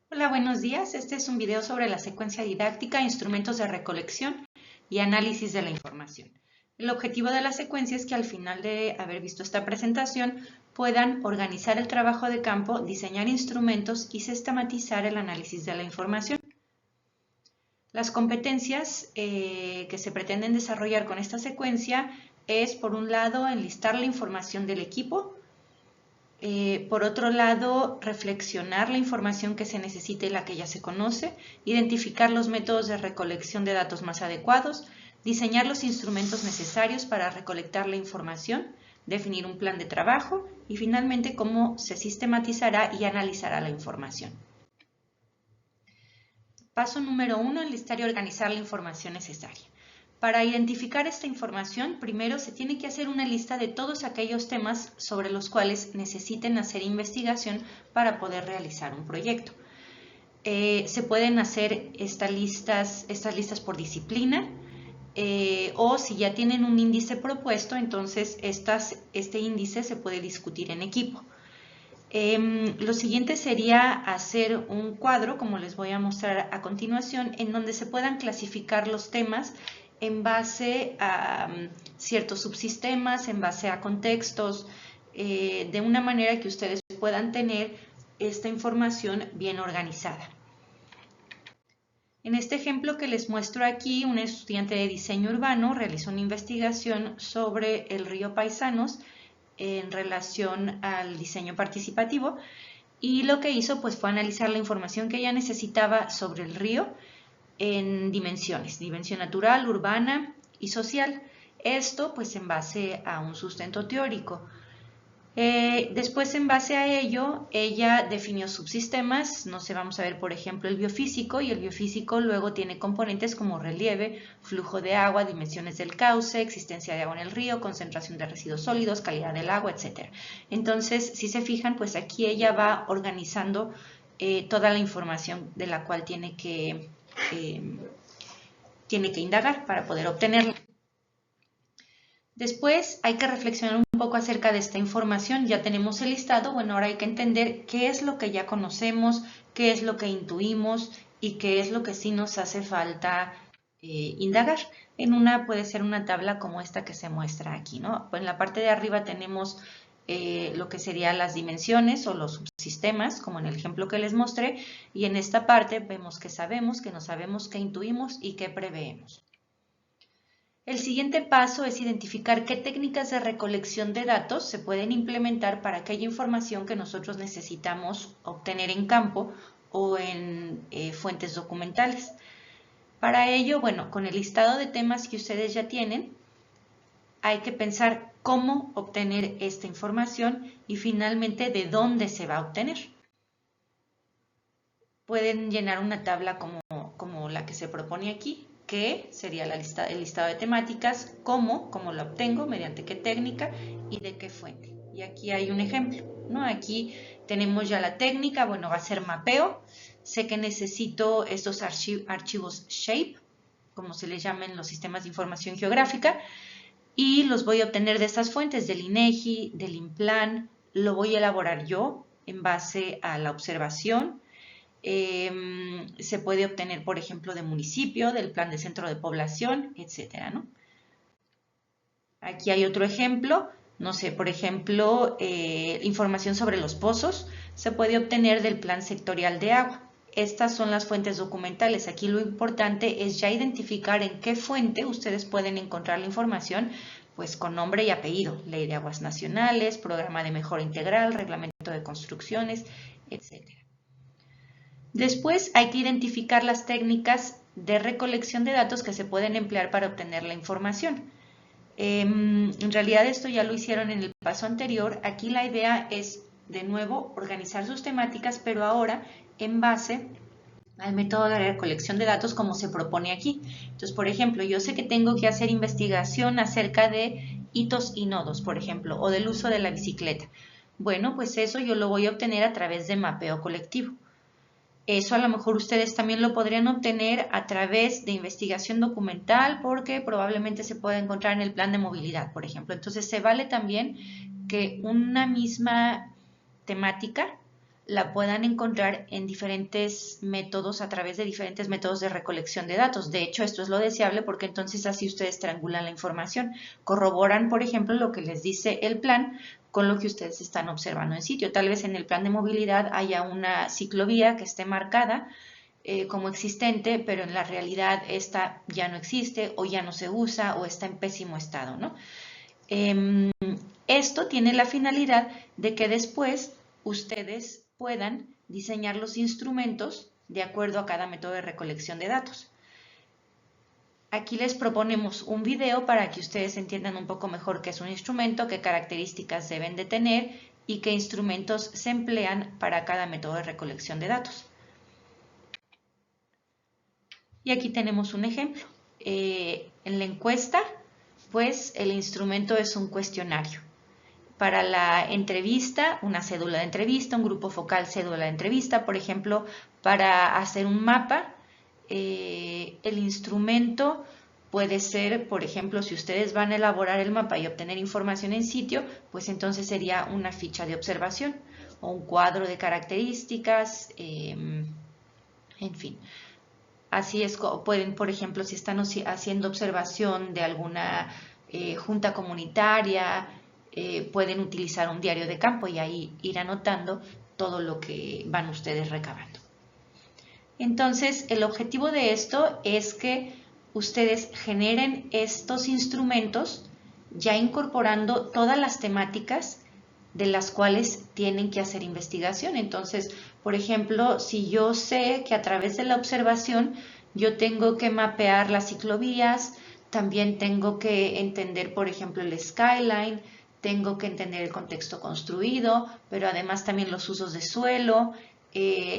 Hola, buenos días. Este es un video sobre la secuencia didáctica, instrumentos de recolección y análisis de la información. El objetivo de la secuencia es que al final de haber visto esta presentación puedan organizar el trabajo de campo, diseñar instrumentos y sistematizar el análisis de la información. Las competencias que se pretenden desarrollar con esta secuencia es, por un lado, enlistar la información del equipo. Por otro lado, reflexionar la información que se necesita y la que ya se conoce, identificar los métodos de recolección de datos más adecuados, diseñar los instrumentos necesarios para recolectar la información, definir un plan de trabajo y finalmente cómo se sistematizará y analizará la información. Paso número 1, enlistar y organizar la información necesaria. Para identificar esta información, primero se tiene que hacer una lista de todos aquellos temas sobre los cuales necesiten hacer investigación para poder realizar un proyecto. Se pueden hacer estas listas por disciplina, o si ya tienen un índice propuesto, entonces este índice se puede discutir en equipo. Lo siguiente sería hacer un cuadro, como les voy a mostrar a continuación, en donde se puedan clasificar los temas en base a ciertos subsistemas, en base a contextos, de una manera que ustedes puedan tener esta información bien organizada. En este ejemplo que les muestro aquí, un estudiante de diseño urbano realizó una investigación sobre el río Paisanos en relación al diseño participativo y lo que hizo pues fue analizar la información que ella necesitaba sobre el río en dimensiones, dimensión natural, urbana y social. Esto pues en base a un sustento teórico. Después, en base a ello, ella definió subsistemas. No sé, vamos a ver, por ejemplo, el biofísico, y el biofísico luego tiene componentes como relieve, flujo de agua, dimensiones del cauce, existencia de agua en el río, concentración de residuos sólidos, calidad del agua, etc. Entonces, si se fijan, pues aquí ella va organizando toda la información de la cual tiene que indagar para poder obtenerla. Después hay que reflexionar un poco acerca de esta información. Ya tenemos el listado, bueno, ahora hay que entender qué es lo que ya conocemos, qué es lo que intuimos y qué es lo que sí nos hace falta indagar. Puede ser una tabla como esta que se muestra aquí, ¿no? En la parte de arriba tenemos lo que serían las dimensiones o los subsistemas, como en el ejemplo que les mostré, y en esta parte vemos que sabemos, que no sabemos, que intuimos y que preveemos. El siguiente paso es identificar qué técnicas de recolección de datos se pueden implementar para aquella información que nosotros necesitamos obtener en campo o en fuentes documentales. Para ello, bueno, con el listado de temas que ustedes ya tienen, hay que pensar cómo obtener esta información y finalmente de dónde se va a obtener. Pueden llenar una tabla como la que se propone aquí, que sería el listado de temáticas, cómo lo obtengo, mediante qué técnica y de qué fuente. Y aquí hay un ejemplo, ¿no? Aquí tenemos ya la técnica, bueno, va a ser mapeo. Sé que necesito estos archivos SHAPE, como se les llama en los sistemas de información geográfica, y los voy a obtener de estas fuentes, del INEGI, del INPLAN. Lo voy a elaborar yo en base a la observación. Se puede obtener, por ejemplo, de municipio, del plan de centro de población, etcétera, ¿no? Aquí hay otro ejemplo, no sé, por ejemplo, información sobre los pozos se puede obtener del plan sectorial de agua. Estas son las fuentes documentales. Aquí lo importante es ya identificar en qué fuente ustedes pueden encontrar la información, pues con nombre y apellido, Ley de Aguas Nacionales, Programa de Mejora Integral, Reglamento de Construcciones, etcétera. Después hay que identificar las técnicas de recolección de datos que se pueden emplear para obtener la información. En realidad esto ya lo hicieron en el paso anterior. Aquí la idea es, de nuevo, organizar sus temáticas, pero ahora en base al método de recolección de datos como se propone aquí. Entonces, por ejemplo, yo sé que tengo que hacer investigación acerca de hitos y nodos, por ejemplo, o del uso de la bicicleta. Bueno, pues eso yo lo voy a obtener a través de mapeo colectivo. Eso a lo mejor ustedes también lo podrían obtener a través de investigación documental porque probablemente se puede encontrar en el plan de movilidad, por ejemplo. Entonces se vale también que una misma temática la puedan encontrar en diferentes métodos, a través de diferentes métodos de recolección de datos. De hecho, esto es lo deseable porque entonces así ustedes triangulan la información, corroboran, por ejemplo, lo que les dice el plan con lo que ustedes están observando en sitio. Tal vez en el plan de movilidad haya una ciclovía que esté marcada como existente, pero en la realidad esta ya no existe o ya no se usa o está en pésimo estado, ¿no? Esto tiene la finalidad de que después ustedes puedan diseñar los instrumentos de acuerdo a cada método de recolección de datos. Aquí les proponemos un video para que ustedes entiendan un poco mejor qué es un instrumento, qué características deben de tener y qué instrumentos se emplean para cada método de recolección de datos. Y aquí tenemos un ejemplo. En la encuesta, pues el instrumento es un cuestionario. Para la entrevista, una cédula de entrevista, un grupo focal cédula de entrevista, por ejemplo, para hacer un mapa, el instrumento puede ser, por ejemplo, si ustedes van a elaborar el mapa y obtener información en sitio, pues entonces sería una ficha de observación o un cuadro de características, en fin. Así es, pueden, por ejemplo, si están haciendo observación de alguna junta comunitaria, pueden utilizar un diario de campo y ahí ir anotando todo lo que van ustedes recabando. Entonces, el objetivo de esto es que ustedes generen estos instrumentos ya incorporando todas las temáticas de las cuales tienen que hacer investigación. Entonces, por ejemplo, si yo sé que a través de la observación yo tengo que mapear las ciclovías, también tengo que entender, por ejemplo, el skyline, tengo que entender el contexto construido, pero además también los usos de suelo,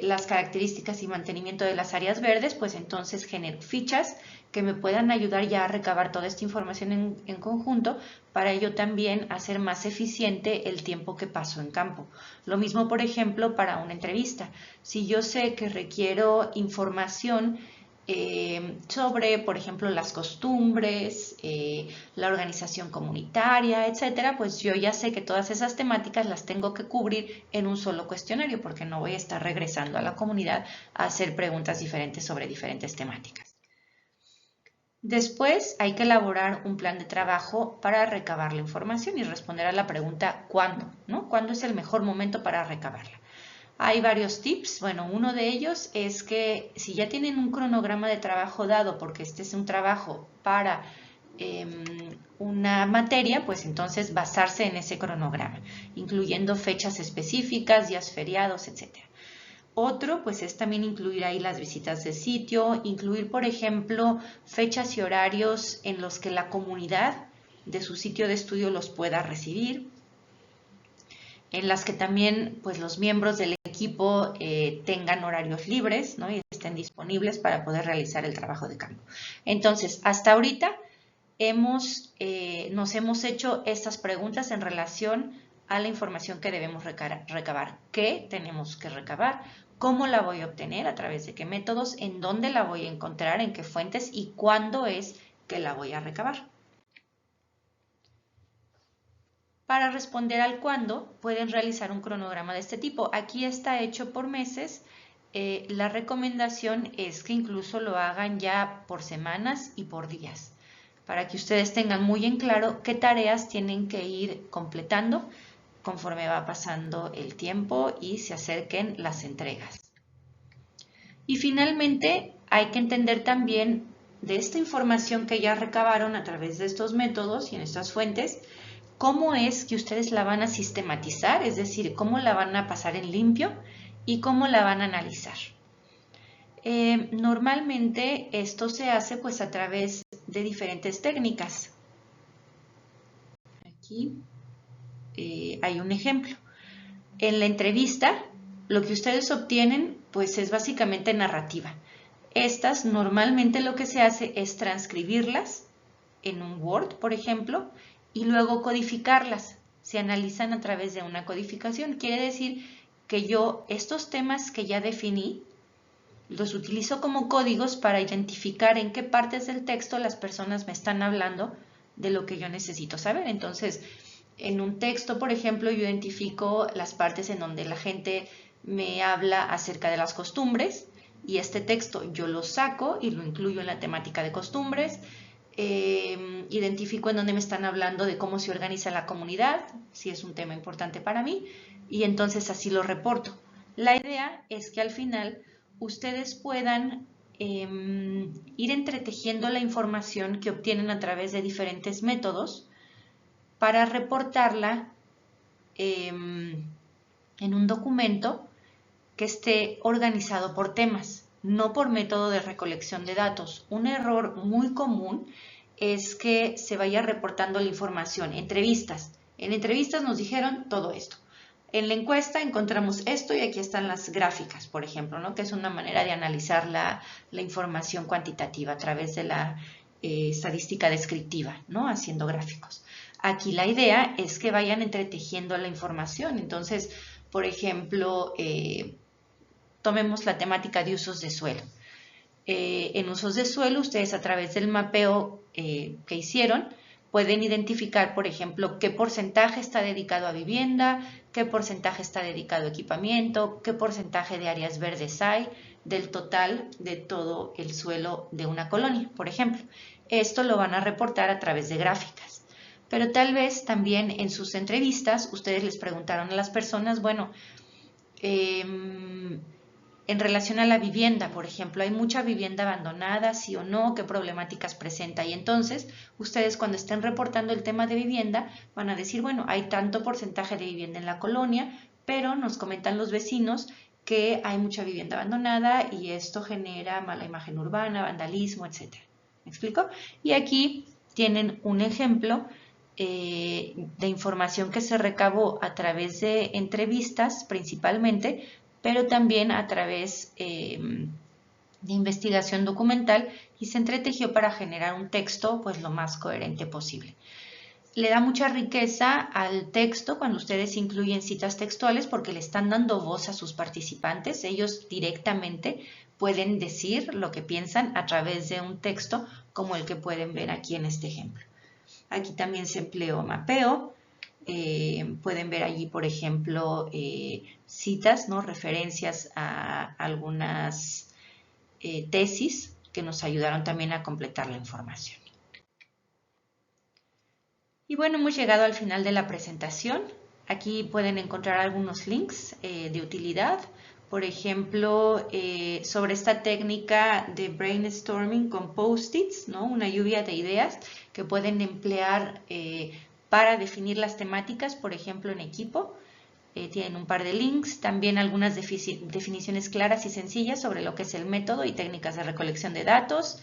las características y mantenimiento de las áreas verdes, pues entonces genero fichas que me puedan ayudar ya a recabar toda esta información en conjunto para yo también hacer más eficiente el tiempo que paso en campo. Lo mismo, por ejemplo, para una entrevista. Si yo sé que requiero información sobre, por ejemplo, las costumbres, la organización comunitaria, etcétera, pues yo ya sé que todas esas temáticas las tengo que cubrir en un solo cuestionario porque no voy a estar regresando a la comunidad a hacer preguntas diferentes sobre diferentes temáticas. Después hay que elaborar un plan de trabajo para recabar la información y responder a la pregunta ¿cuándo? ¿No? ¿Cuándo es el mejor momento para recabarla? Hay varios tips. Bueno, uno de ellos es que si ya tienen un cronograma de trabajo dado, porque este es un trabajo para una materia, pues entonces basarse en ese cronograma, incluyendo fechas específicas, días feriados, etc. Otro, pues es también incluir ahí las visitas de sitio, incluir, por ejemplo, fechas y horarios en los que la comunidad de su sitio de estudio los pueda recibir, en las que también pues los miembros del equipo tengan horarios libres, ¿no? Y estén disponibles para poder realizar el trabajo de campo. Entonces, hasta ahorita nos hemos hecho estas preguntas en relación a la información que debemos recabar. ¿Qué tenemos que recabar? ¿Cómo la voy a obtener? ¿A través de qué métodos? ¿En dónde la voy a encontrar? ¿En qué fuentes? ¿Y cuándo es que la voy a recabar? Para responder al cuándo, pueden realizar un cronograma de este tipo. Aquí está hecho por meses. La recomendación es que incluso lo hagan ya por semanas y por días, para que ustedes tengan muy en claro qué tareas tienen que ir completando conforme va pasando el tiempo y se acerquen las entregas. Y finalmente, hay que entender también de esta información que ya recabaron a través de estos métodos y en estas fuentes, cómo es que ustedes la van a sistematizar, es decir, cómo la van a pasar en limpio y cómo la van a analizar. Normalmente esto se hace pues a través de diferentes técnicas. Aquí hay un ejemplo. En la entrevista, lo que ustedes obtienen pues es básicamente narrativa. Estas normalmente lo que se hace es transcribirlas en un Word, por ejemplo, y luego codificarlas. Se analizan a través de una codificación. Quiere decir que yo estos temas que ya definí los utilizo como códigos para identificar en qué partes del texto las personas me están hablando de lo que yo necesito saber. Entonces, en un texto, por ejemplo, yo identifico las partes en donde la gente me habla acerca de las costumbres y este texto yo lo saco y lo incluyo en la temática de costumbres. Identifico en dónde me están hablando de cómo se organiza la comunidad, si es un tema importante para mí, y entonces así lo reporto. La idea es que al final ustedes puedan ir entretejiendo la información que obtienen a través de diferentes métodos para reportarla en un documento que esté organizado por temas, no por método de recolección de datos. Un error muy común es que se vaya reportando la información. Entrevistas. En entrevistas nos dijeron todo esto. En la encuesta encontramos esto y aquí están las gráficas, por ejemplo, ¿no? Que es una manera de analizar la información cuantitativa a través de la estadística descriptiva, ¿no? Haciendo gráficos. Aquí la idea es que vayan entretejiendo la información. Entonces, por ejemplo, tomemos la temática de usos de suelo. En usos de suelo, ustedes a través del mapeo que hicieron, pueden identificar, por ejemplo, qué porcentaje está dedicado a vivienda, qué porcentaje está dedicado a equipamiento, qué porcentaje de áreas verdes hay del total de todo el suelo de una colonia, por ejemplo. Esto lo van a reportar a través de gráficas. Pero tal vez también en sus entrevistas ustedes les preguntaron a las personas, bueno, en relación a la vivienda, por ejemplo, ¿hay mucha vivienda abandonada, sí o no? ¿Qué problemáticas presenta? Y entonces, ustedes cuando estén reportando el tema de vivienda, van a decir, bueno, hay tanto porcentaje de vivienda en la colonia, pero nos comentan los vecinos que hay mucha vivienda abandonada y esto genera mala imagen urbana, vandalismo, etc. ¿Me explico? Y aquí tienen un ejemplo de información que se recabó a través de entrevistas principalmente, pero también a través de investigación documental y se entretejió para generar un texto pues lo más coherente posible. Le da mucha riqueza al texto cuando ustedes incluyen citas textuales porque le están dando voz a sus participantes. Ellos directamente pueden decir lo que piensan a través de un texto como el que pueden ver aquí en este ejemplo. Aquí también se empleó mapeo. Pueden ver allí, por ejemplo, citas, ¿no? Referencias a algunas tesis que nos ayudaron también a completar la información. Y bueno, hemos llegado al final de la presentación. Aquí pueden encontrar algunos links de utilidad. Por ejemplo, sobre esta técnica de brainstorming con post-its, ¿no? Una lluvia de ideas que pueden emplear para definir las temáticas, por ejemplo, en equipo. Tienen un par de links, también algunas definiciones claras y sencillas sobre lo que es el método y técnicas de recolección de datos,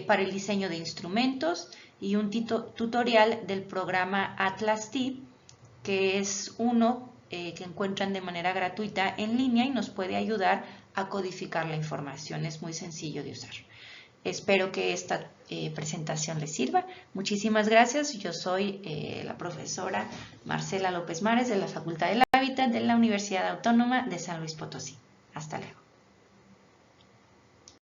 para el diseño de instrumentos y un tutorial del programa Atlas-T, que es uno que encuentran de manera gratuita en línea y nos puede ayudar a codificar la información. Es muy sencillo de usar. Espero que esta presentación les sirva. Muchísimas gracias. Yo soy la profesora Marcela López Mares de la Facultad del Hábitat de la Universidad Autónoma de San Luis Potosí. Hasta luego.